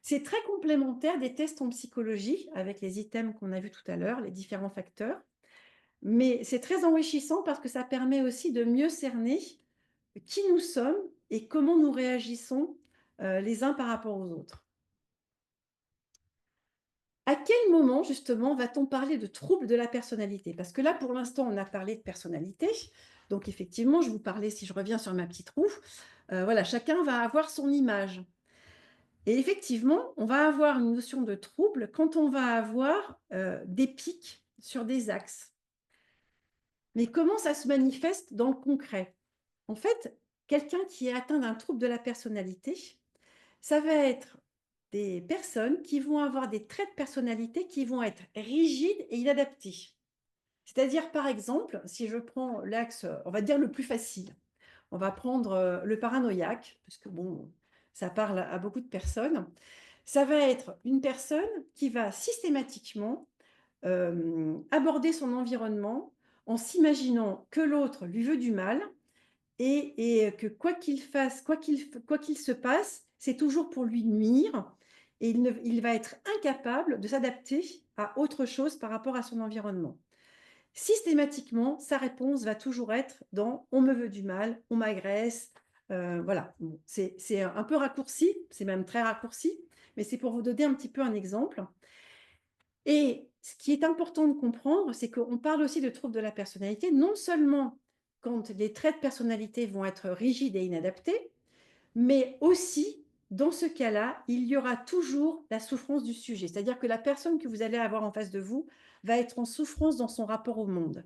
c'est très complémentaire des tests en psychologie avec les items qu'on a vus tout à l'heure, les différents facteurs. Mais c'est très enrichissant parce que ça permet aussi de mieux cerner qui nous sommes et comment nous réagissons les uns par rapport aux autres. À quel moment, justement, va-t-on parler de troubles de la personnalité? Parce que là, pour l'instant, on a parlé de personnalité. Donc effectivement, je vous parlais, si je reviens sur ma petite roue, voilà, chacun va avoir son image et effectivement, on va avoir une notion de trouble quand on va avoir, des pics sur des axes. Mais comment ça se manifeste dans le concret? En fait, quelqu'un qui est atteint d'un trouble de la personnalité, ça va être des personnes qui vont avoir des traits de personnalité qui vont être rigides et inadaptés. C'est-à-dire, par exemple, si je prends l'axe, on va dire le plus facile, on va prendre, le paranoïaque, parce que bon, ça parle à beaucoup de personnes. Ça va être une personne qui va systématiquement, aborder son environnement en s'imaginant que l'autre lui veut du mal et que quoi qu'il fasse, quoi qu'il se passe, c'est toujours pour lui nuire et il va être incapable de s'adapter à autre chose par rapport à son environnement. Systématiquement, sa réponse va toujours être dans: «On me veut du mal, on m'agresse», voilà. Bon, c'est un peu raccourci, c'est même très raccourci, mais c'est pour vous donner un petit peu un exemple et ce qui est important de comprendre, c'est qu'on parle aussi de troubles de la personnalité, non seulement quand les traits de personnalité vont être rigides et inadaptés, mais aussi, dans ce cas-là, il y aura toujours la souffrance du sujet. C'est-à-dire que la personne que vous allez avoir en face de vous va être en souffrance dans son rapport au monde.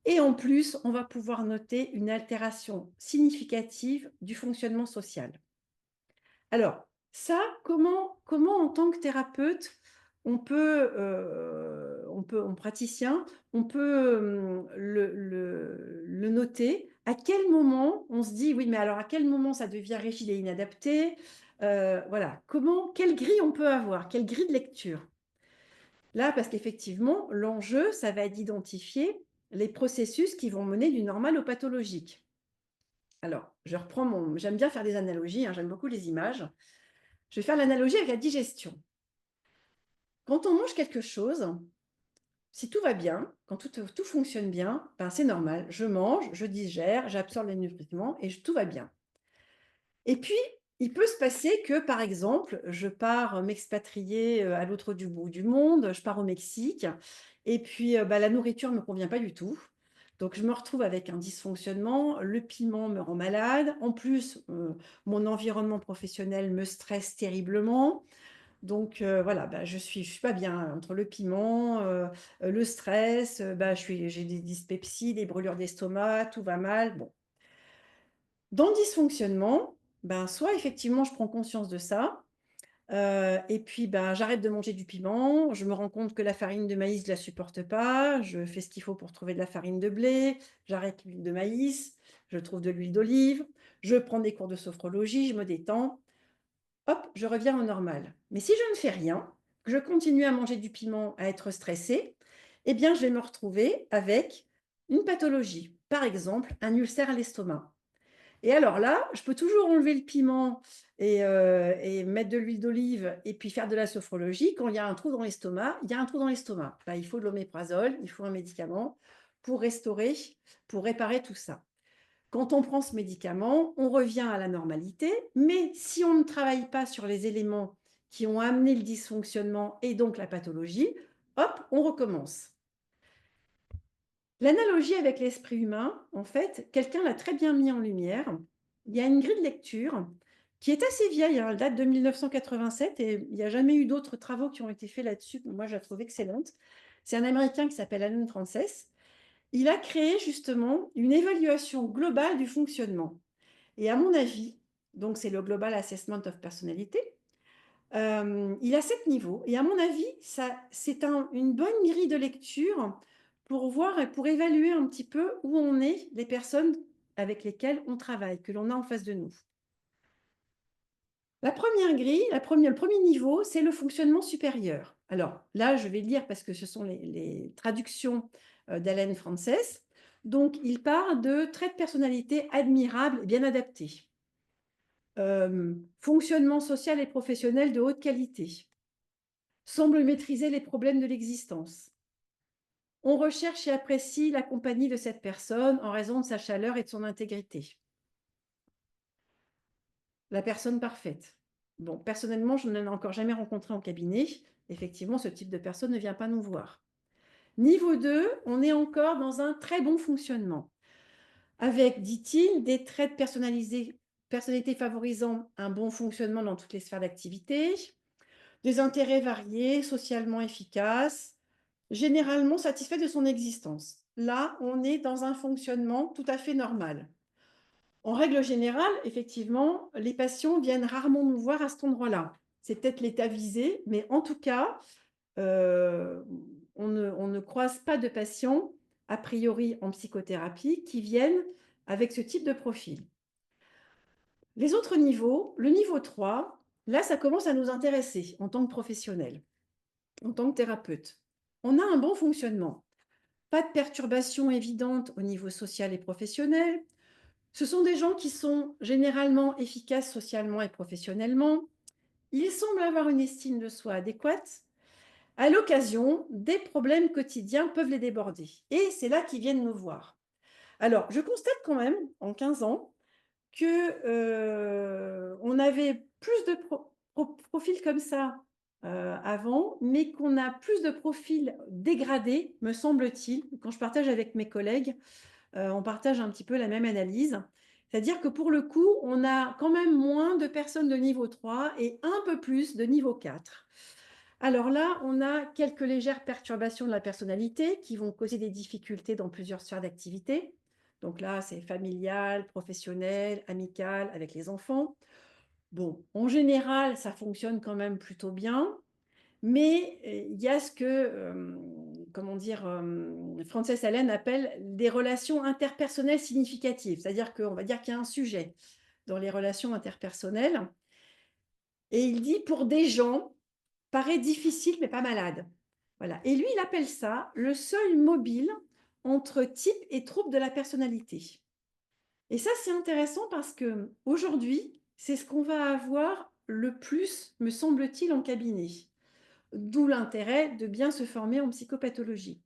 Et en plus, on va pouvoir noter une altération significative du fonctionnement social. Alors, ça, comment en tant que thérapeute, on praticien, on peut, le noter? À quel moment on se dit: «Oui, mais alors à quel moment ça devient rigide et inadapté?» Voilà, quelle grille on peut avoir? Quelle grille de lecture? Là, parce qu'effectivement, l'enjeu, ça va être d'identifier les processus qui vont mener du normal au pathologique. Alors, je reprends mon j'aime bien faire des analogies, hein, j'aime beaucoup les images. Je vais faire l'analogie avec la digestion. Quand on mange quelque chose, si tout va bien, quand tout fonctionne bien, ben, c'est normal. Je mange, je digère, j'absorbe les nutriments et tout va bien. Et puis, il peut se passer que, par exemple, je pars m'expatrier à l'autre du bout du monde, je pars au Mexique, et puis bah, la nourriture ne me convient pas du tout. Donc, je me retrouve avec un dysfonctionnement, le piment me rend malade, en plus, mon environnement professionnel me stresse terriblement. Donc voilà, bah, je suis pas bien entre le piment, le stress, bah, j'ai des dyspepsies, des brûlures d'estomac, tout va mal. Bon, dans le dysfonctionnement, ben, soit effectivement je prends conscience de ça, et puis, ben, j'arrête de manger du piment, je me rends compte que la farine de maïs, je la supporte pas, je fais ce qu'il faut pour trouver de la farine de blé, j'arrête l'huile de maïs, je trouve de l'huile d'olive, je prends des cours de sophrologie, je me détends. Hop, je reviens au normal. Mais si je ne fais rien, que je continue à manger du piment, à être stressée, eh bien, je vais me retrouver avec une pathologie. Par exemple, un ulcère à l'estomac. Et alors là, je peux toujours enlever le piment et mettre de l'huile d'olive et puis faire de la sophrologie. Quand il y a un trou dans l'estomac, il y a un trou dans l'estomac. Bah, il faut de l'oméprazole, il faut un médicament pour restaurer, pour réparer tout ça. Quand on prend ce médicament, on revient à la normalité, mais si on ne travaille pas sur les éléments qui ont amené le dysfonctionnement et donc la pathologie, hop, on recommence. L'analogie avec l'esprit humain, en fait, quelqu'un l'a très bien mis en lumière. Il y a une grille de lecture qui est assez vieille, hein, elle date de 1987 et il n'y a jamais eu d'autres travaux qui ont été faits là-dessus. Moi, je la trouve excellente. C'est un Américain qui s'appelle Alan Frances. Il a créé justement une évaluation globale du fonctionnement. Et à mon avis, donc c'est le Global Assessment of Personality, il a 7 niveaux et à mon avis, ça c'est une bonne grille de lecture pour voir et pour évaluer un petit peu où on est les personnes avec lesquelles on travaille, que l'on a en face de nous. La première grille, le premier niveau, c'est le fonctionnement supérieur. Alors là, je vais lire parce que ce sont les traductions, d'Allen Frances. Donc il part de traits de personnalité admirables et bien adaptés. Fonctionnement social et professionnel de haute qualité. Semble maîtriser les problèmes de l'existence. On recherche et apprécie la compagnie de cette personne en raison de sa chaleur et de son intégrité. La personne parfaite. Bon, personnellement, je ne l'ai encore jamais rencontré en cabinet. Effectivement, ce type de personne ne vient pas nous voir. Niveau 2, on est encore dans un très bon fonctionnement. avec, dit-il, des traits de personnalité favorisant un bon fonctionnement dans toutes les sphères d'activité, des intérêts variés, socialement efficaces, généralement satisfait de son existence. Là, on est dans un fonctionnement tout à fait normal. En règle générale, effectivement, les patients viennent rarement nous voir à cet endroit-là. C'est peut-être l'état visé, mais en tout cas, heu, on ne croise pas de patients, a priori en psychothérapie, qui viennent avec ce type de profil. Les autres niveaux, le niveau 3, là, ça commence à nous intéresser en tant que professionnels, en tant que thérapeute. On a un bon fonctionnement. Pas de perturbations évidentes au niveau social et professionnel. Ce sont des gens qui sont généralement efficaces socialement et professionnellement. Ils semblent avoir une estime de soi adéquate. À l'occasion, des problèmes quotidiens peuvent les déborder. Et c'est là qu'ils viennent nous voir. Alors, je constate quand même, en 15 ans, que on avait plus de profils comme ça avant, mais qu'on a plus de profils dégradés, me semble-t-il. Quand je partage avec mes collègues, on partage un petit peu la même analyse. C'est-à-dire que pour le coup, on a quand même moins de personnes de niveau 3 et un peu plus de niveau 4. Alors là, on a quelques légères perturbations de la personnalité qui vont causer des difficultés dans plusieurs sphères d'activité. Donc là, c'est familial, professionnel, amical, avec les enfants. Bon, en général, ça fonctionne quand même plutôt bien. Mais, il y a ce que, comment dire? Frances Allen appelle des relations interpersonnelles significatives. C'est-à-dire qu'on va dire qu'il y a un sujet dans les relations interpersonnelles et il dit: «Pour des gens, paraît difficile mais pas malade». Voilà et lui, il appelle ça le seuil mobile entre type et trouble de la personnalité et ça, c'est intéressant parce qu'aujourd'hui, c'est ce qu'on va avoir le plus, me semble-t-il, en cabinet. D'où l'intérêt de bien se former en psychopathologie.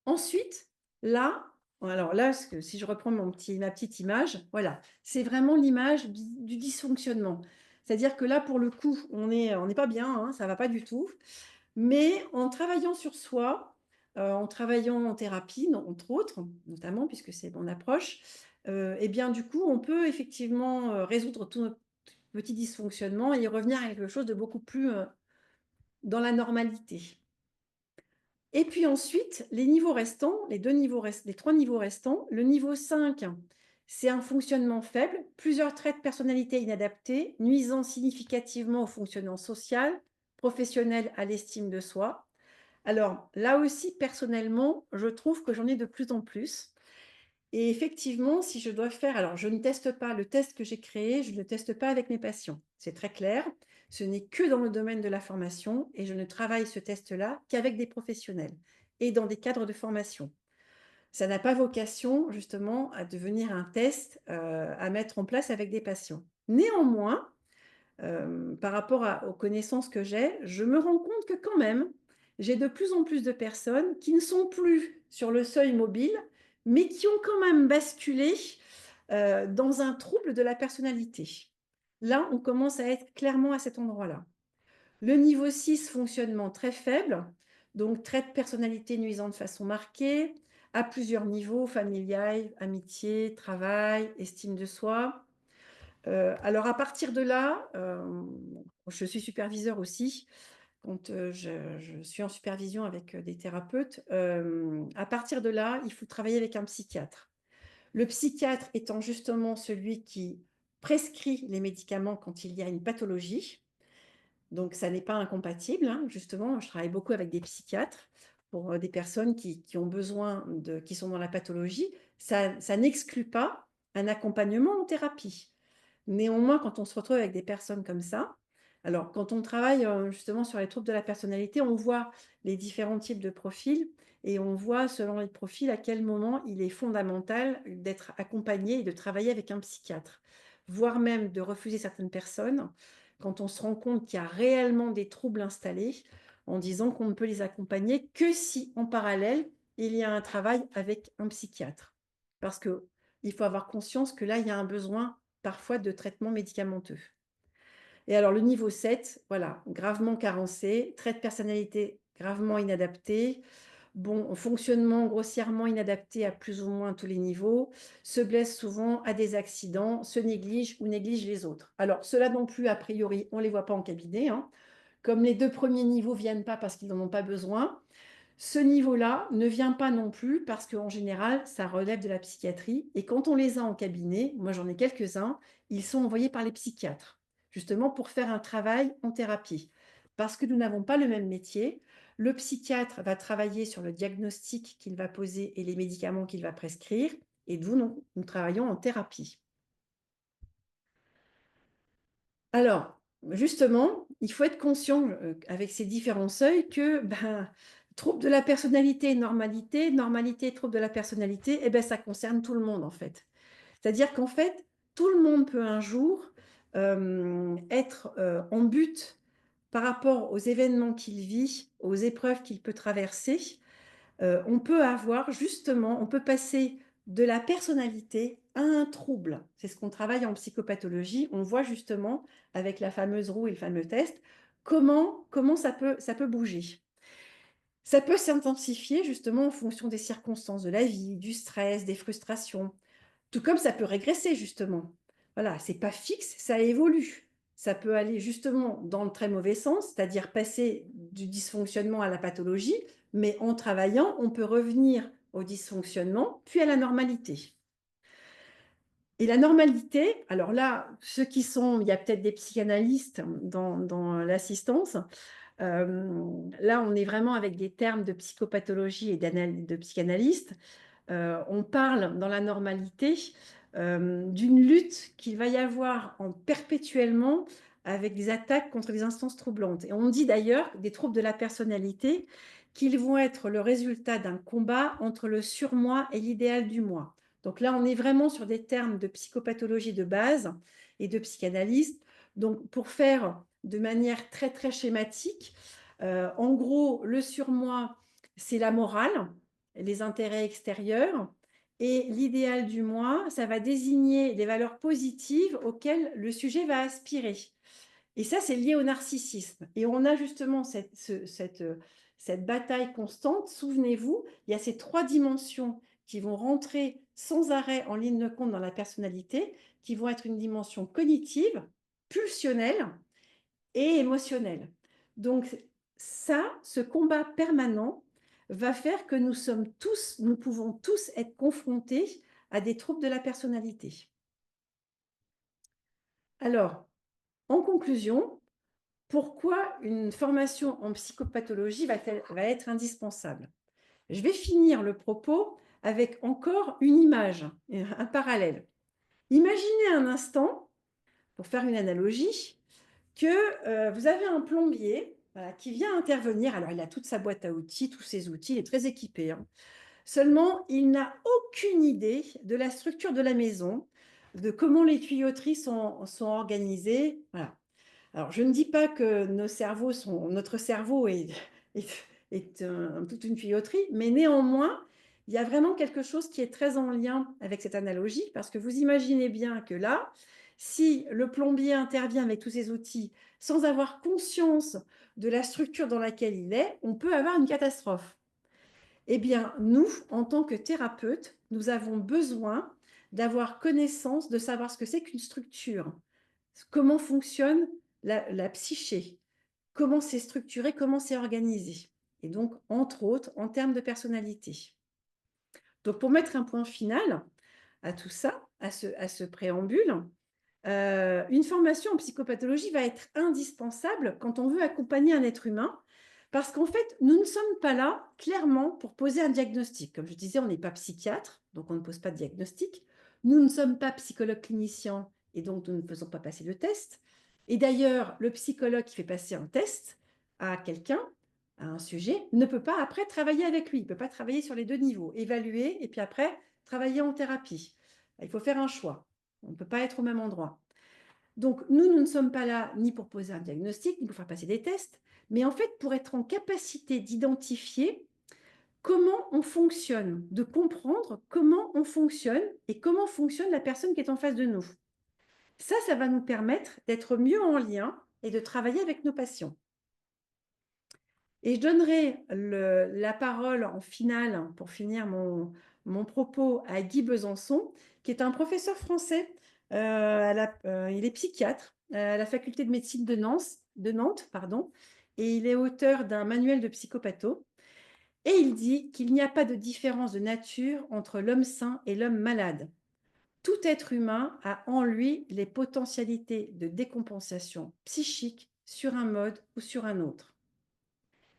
Ensuite, là, alors là, si je reprends ma petite image, voilà, c'est vraiment l'image du dysfonctionnement. C'est-à-dire que là, pour le coup, on n'est pas bien, hein, ça va pas du tout. Mais en travaillant sur soi, en travaillant en thérapie, entre autres, notamment puisque c'est mon approche, et bien du coup, on peut effectivement résoudre tous nos petits dysfonctionnements et y revenir à quelque chose de beaucoup plus dans la normalité. Et puis ensuite, les niveaux restants, les 3 niveaux restants, le niveau 5, c'est un fonctionnement faible, plusieurs traits de personnalité inadaptés, nuisant significativement au fonctionnement social, professionnel, à l'estime de soi. Alors là aussi, personnellement, je trouve que j'en ai de plus en plus. Et effectivement, si je dois faire alors je ne teste pas le test que j'ai créé, je ne le teste pas avec mes patients. C'est très clair. Ce n'est que dans le domaine de la formation et je ne travaille ce test-là qu'avec des professionnels et dans des cadres de formation. Ça n'a pas vocation justement à devenir un test, à mettre en place avec des patients. Néanmoins, par rapport aux connaissances que j'ai, je me rends compte que quand même, j'ai de plus en plus de personnes qui ne sont plus sur le seuil mobile, mais qui ont quand même basculé, dans un trouble de la personnalité. Là, on commence à être clairement à cet endroit-là. Le niveau 6, fonctionnement très faible, donc trait de personnalité nuisant de façon marquée, à plusieurs niveaux, familial, amitié, travail, estime de soi. Alors à partir de là, je suis superviseur aussi, quand, je suis en supervision avec, des thérapeutes, à partir de là, il faut travailler avec un psychiatre. Le psychiatre étant justement celui qui prescrit les médicaments quand il y a une pathologie, donc ça n'est pas incompatible, hein, justement. Je travaille beaucoup avec des psychiatres pour, des personnes qui ont besoin qui sont dans la pathologie. Ça n'exclut pas un accompagnement en thérapie. Néanmoins, quand on se retrouve avec des personnes comme ça, alors quand on travaille, justement sur les troubles de la personnalité, on voit les différents types de profils et on voit selon les profils à quel moment il est fondamental d'être accompagné et de travailler avec un psychiatre. Voire même de refuser certaines personnes quand on se rend compte qu'il y a réellement des troubles installés, en disant qu'on ne peut les accompagner que si en parallèle, il y a un travail avec un psychiatre. Parce qu'il faut avoir conscience que là, il y a un besoin parfois de traitement médicamenteux. Et alors le niveau 7, voilà, gravement carencé, trait de personnalité gravement inadapté, bon, fonctionnement grossièrement inadapté à plus ou moins tous les niveaux, se blesse souvent, a des accidents, se néglige ou néglige les autres. Alors, ceux-là non plus, a priori, on ne les voit pas en cabinet, hein. Comme les 2 premiers niveaux ne viennent pas parce qu'ils n'en ont pas besoin, ce niveau-là ne vient pas non plus parce qu'en général, ça relève de la psychiatrie et quand on les a en cabinet, moi j'en ai quelques-uns, ils sont envoyés par les psychiatres, justement pour faire un travail en thérapie. Parce que nous n'avons pas le même métier, le psychiatre va travailler sur le diagnostic qu'il va poser et les médicaments qu'il va prescrire et nous travaillons en thérapie. Alors, justement, il faut être conscient, avec ces différents seuils que, ben, trouble de la personnalité normalité, normalité trouble de la personnalité et ben, ça concerne tout le monde, en fait. C'est-à-dire qu'en fait, tout le monde peut un jour, être, en butte par rapport aux événements qu'il vit, aux épreuves qu'il peut traverser. On peut avoir justement on peut passer de la personnalité à un trouble. C'est ce qu'on travaille en psychopathologie. On voit justement avec la fameuse roue et le fameux test, comment ça peut bouger. Ça peut s'intensifier justement en fonction des circonstances de la vie, du stress, des frustrations. Tout comme ça peut régresser justement. Voilà, c'est pas fixe, ça évolue. Ça peut aller justement dans le très mauvais sens, c'est-à-dire passer du dysfonctionnement à la pathologie, mais en travaillant, on peut revenir au dysfonctionnement, puis à la normalité. Et la normalité, alors là, ceux qui sont il y a peut-être des psychanalystes dans l'assistance, là, on est vraiment avec des termes de psychopathologie et de psychanalyste. On parle dans la normalité, d'une lutte qu'il va y avoir en perpétuellement avec des attaques contre les instances troublantes et on dit d'ailleurs des troubles de la personnalité qu'ils vont être le résultat d'un combat entre le surmoi et l'idéal du moi. Donc là, on est vraiment sur des termes de psychopathologie de base et de psychanalyste. Donc pour faire de manière très, très schématique, en gros, le surmoi, c'est la morale, les intérêts extérieurs et l'idéal du moi, ça va désigner les valeurs positives auxquelles le sujet va aspirer. Et ça, c'est lié au narcissisme. Et on a justement cette bataille constante. Souvenez-vous, il y a ces 3 dimensions qui vont rentrer sans arrêt en ligne de compte dans la personnalité, qui vont être une dimension cognitive, pulsionnelle et émotionnelle. Donc ça, ce combat permanent va faire que nous pouvons tous être confrontés à des troubles de la personnalité. Alors, en conclusion, pourquoi une formation en psychopathologie va être indispensable? Je vais finir le propos avec encore une image, un parallèle. Imaginez un instant, pour faire une analogie, que vous avez un plombier voilà, qui vient intervenir. Alors, il a toute sa boîte à outils, tous ses outils, il est très équipé, hein. Seulement, il n'a aucune idée de la structure de la maison, de comment les tuyauteries sont organisées. Voilà. Alors, je ne dis pas que notre cerveau est, toute une tuyauterie, mais néanmoins, il y a vraiment quelque chose qui est très en lien avec cette analogie, parce que vous imaginez bien que là, si le plombier intervient avec tous ses outils sans avoir conscience de la structure dans laquelle il est, on peut avoir une catastrophe. Eh bien, nous, en tant que thérapeutes, nous avons besoin d'avoir connaissance, de savoir ce que c'est qu'une structure, comment fonctionne la psyché, comment c'est structuré, comment c'est organisé. Et donc, entre autres, en termes de personnalité. Donc, pour mettre un point final à tout ça, à ce préambule, une formation en psychopathologie va être indispensable quand on veut accompagner un être humain, parce qu'en fait, nous ne sommes pas là clairement pour poser un diagnostic. Comme je disais, on n'est pas psychiatre, donc on ne pose pas de diagnostic. Nous ne sommes pas psychologues cliniciens, et donc nous ne faisons pas passer le test. Et d'ailleurs, le psychologue qui fait passer un test à quelqu'un, à un sujet, ne peut pas après travailler avec lui. Il ne peut pas travailler sur les 2 niveaux, évaluer et puis après travailler en thérapie. Il faut faire un choix. On ne peut pas être au même endroit. Donc, nous ne sommes pas là ni pour poser un diagnostic, ni pour faire passer des tests, mais en fait pour être en capacité d'identifier comment on fonctionne, de comprendre comment on fonctionne et comment fonctionne la personne qui est en face de nous. Ça va nous permettre d'être mieux en lien et de travailler avec nos patients. et je donnerai la parole en finale, pour finir mon propos, à Guy Besançon, qui est un professeur français. Il est psychiatre à la faculté de médecine de Nantes, pardon, et il est auteur d'un manuel de psychopatho. Et il dit qu'il n'y a pas de différence de nature entre l'homme sain et l'homme malade. Tout être humain a en lui les potentialités de décompensation psychique sur un mode ou sur un autre.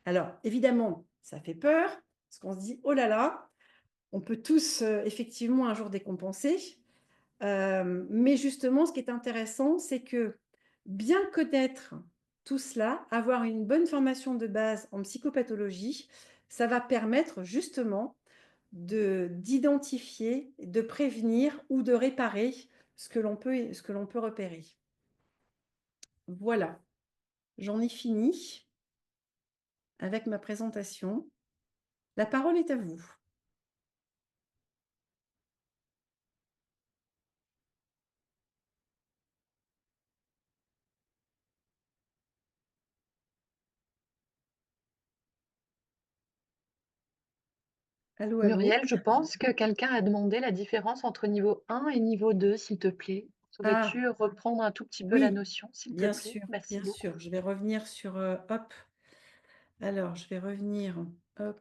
Alors, évidemment, ça fait peur, parce qu'on se dit, oh là là, on peut tous effectivement un jour décompenser. Mais justement, ce qui est intéressant, c'est que bien connaître tout cela, avoir une bonne formation de base en psychopathologie, ça va permettre justement d'identifier, de prévenir ou de réparer ce que l'on peut repérer. Voilà, j'en ai fini avec ma présentation. La parole est à vous. Allô, allô? Muriel, je pense que quelqu'un a demandé la différence entre niveau 1 et niveau 2, s'il te plaît. Ah, Saurais-tu reprendre un tout petit peu la oui, notion, s'il te plaît? Merci bien beaucoup. sûr. Je vais revenir sur, hop, alors je vais revenir, hop,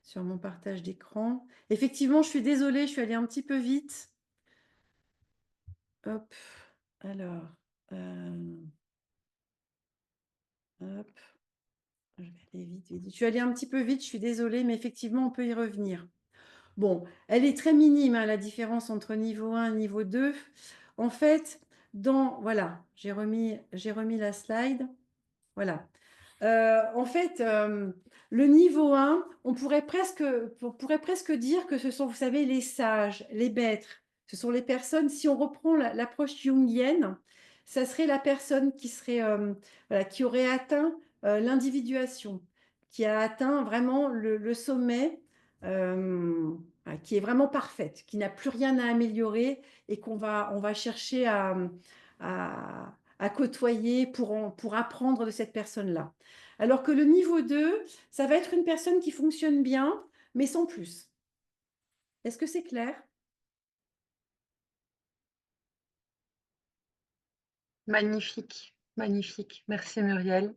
sur mon partage d'écran. Effectivement, je suis désolée, je suis allée un petit peu vite. Hop, alors, hop, je vais aller vite, vite. Je suis allée un petit peu vite, je suis désolée, mais effectivement, on peut y revenir. Bon, elle est très minime, hein, la différence entre niveau 1 et niveau 2. En fait, voilà, j'ai remis la slide. Voilà. En fait, le niveau 1, on pourrait presque dire que ce sont, vous savez, les sages, les maîtres. Ce sont les personnes, si on reprend l'approche jungienne, ça serait la personne qui serait, voilà, qui aurait atteint l'individuation, qui a atteint vraiment le sommet, voilà, qui est vraiment parfaite, qui n'a plus rien à améliorer et on va chercher à côtoyer pour apprendre de cette personne-là. Alors que le niveau 2, ça va être une personne qui fonctionne bien, mais sans plus. Est-ce que c'est clair? Magnifique, magnifique. Merci Muriel.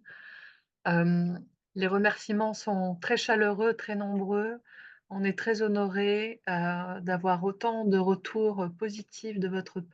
Hem, les remerciements sont très chaleureux, très nombreux. On est très honorés, d'avoir autant de retours, positifs de votre